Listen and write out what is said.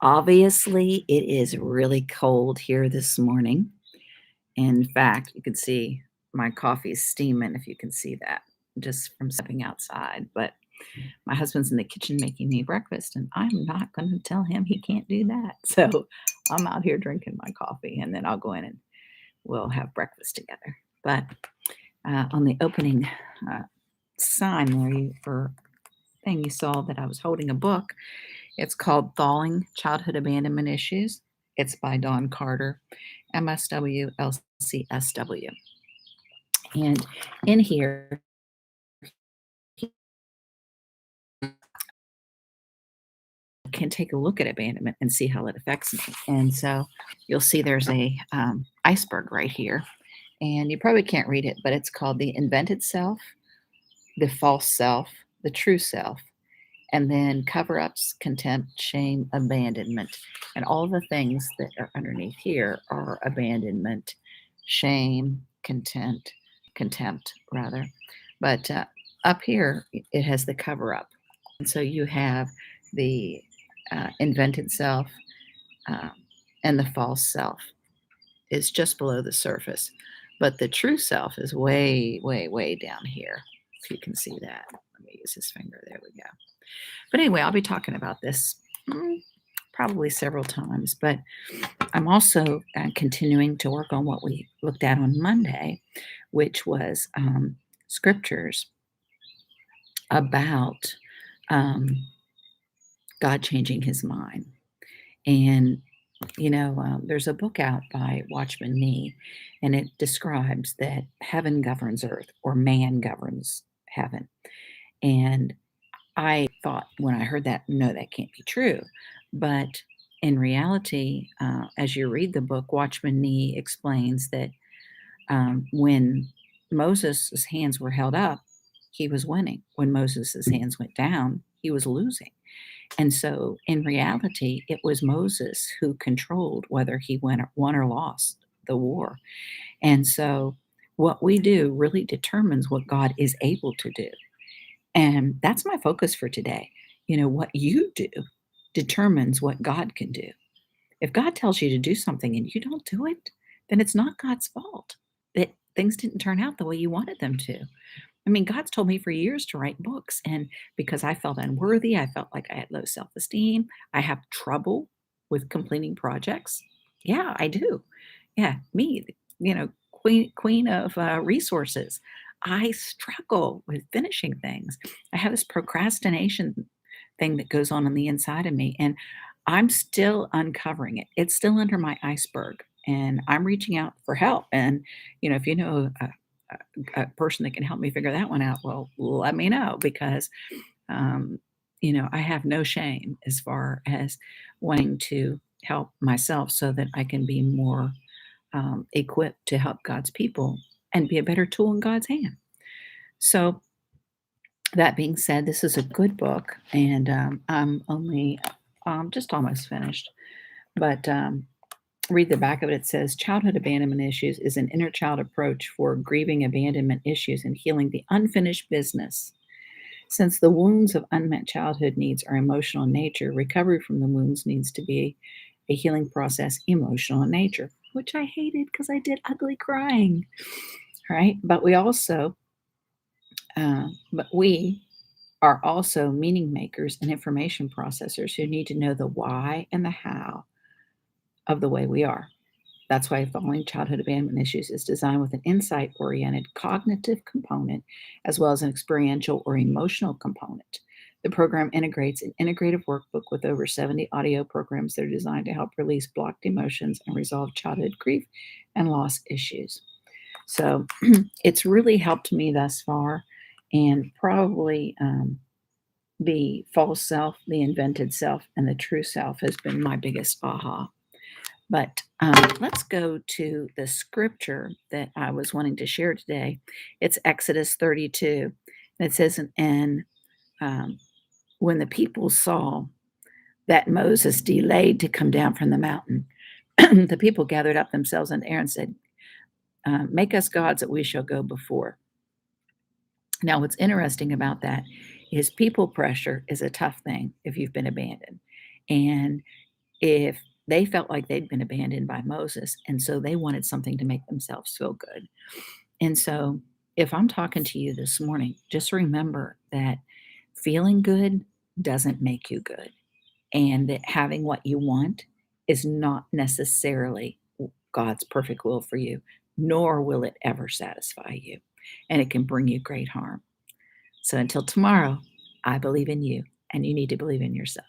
Obviously, it is really cold here this morning. In fact, you can see my coffee is steaming if you can see that just from stepping outside. But my husband's in the kitchen making me breakfast, and I'm not going to tell him he can't do that. So I'm out here drinking my coffee, and then I'll go in and we'll have breakfast together. But on the opening uh, sign there, or thing, you saw that I was holding a book. It's called Thawing Childhood Abandonment Issues. It's by Dawn Carter, MSW, LCSW. And in here, you can take a look at abandonment and see how it affects me. And so you'll see there's a iceberg right here. And you probably can't read it, but it's called the invented self, the false self, the true self, and then cover ups, contempt, shame, abandonment. And all the things that are underneath here are abandonment, shame, contempt, rather. But up here, it has the cover up. And so you have the invented self uh, and the false self is just below the surface. But the true self is way, way, way down here. If you can see that. Let me use this finger. There we go. But anyway, I'll be talking about this probably several times. But I'm also continuing to work on what we looked at on Monday, which was scriptures about God changing his mind. And, there's a book out by Watchman Nee, and it describes that heaven governs earth or man governs heaven. And I thought when I heard that, no, that can't be true. But in reality, as you read the book, Watchman Nee explains that when Moses' hands were held up, he was winning. When Moses' hands went down, he was losing. And so in reality, it was Moses who controlled whether he won or lost the war. And so what we do really determines what God is able to do. And that's my focus for today. What you do determines what God can do. If God tells you to do something and you don't do it, then it's not God's fault that things didn't turn out the way you wanted them to. I mean, God's told me for years to write books, and because I felt unworthy, I felt like I had low self esteem. I have trouble with completing projects. Yeah, I do. Yeah, me, queen of resources. I struggle with finishing things. I have this procrastination thing that goes on the inside of me, and I'm still uncovering it. It's still under my iceberg, and I'm reaching out for help. And if you know a person that can help me figure that one out, well, let me know because, um, I have no shame as far as wanting to help myself so that I can be more equipped to help God's people and be a better tool in God's hand. So, that being said, this is a good book, and I'm only just almost finished. But read the back of it. It says childhood abandonment issues is an inner child approach for grieving abandonment issues and healing the unfinished business. Since the wounds of unmet childhood needs are emotional in nature, recovery from the wounds needs to be a healing process, emotional in nature, which I hated because I did ugly crying. Right? But we are also meaning makers and information processors who need to know the why and the how of the way we are. That's why Following Childhood Abandonment Issues is designed with an insight oriented cognitive component as well as an experiential or emotional component. The program integrates an integrative workbook with over 70 audio programs that are designed to help release blocked emotions and resolve childhood grief and loss issues. So it's really helped me thus far, and probably the false self, the invented self, and the true self has been my biggest aha. But let's go to the scripture that I was wanting to share today. It's Exodus 32. And it says, and um, when the people saw that Moses delayed to come down from the mountain, the people gathered up themselves unto Aaron and said, make us gods that we shall go before. Now, what's interesting about that is people pressure is a tough thing if you've been abandoned. And if they felt like they'd been abandoned by Moses, and so they wanted something to make themselves feel good. And so, if I'm talking to you this morning, just remember that feeling good doesn't make you good, and that having what you want is not necessarily God's perfect will for you, nor will it ever satisfy you. And it can bring you great harm. So until tomorrow, I believe in you, and you need to believe in yourself.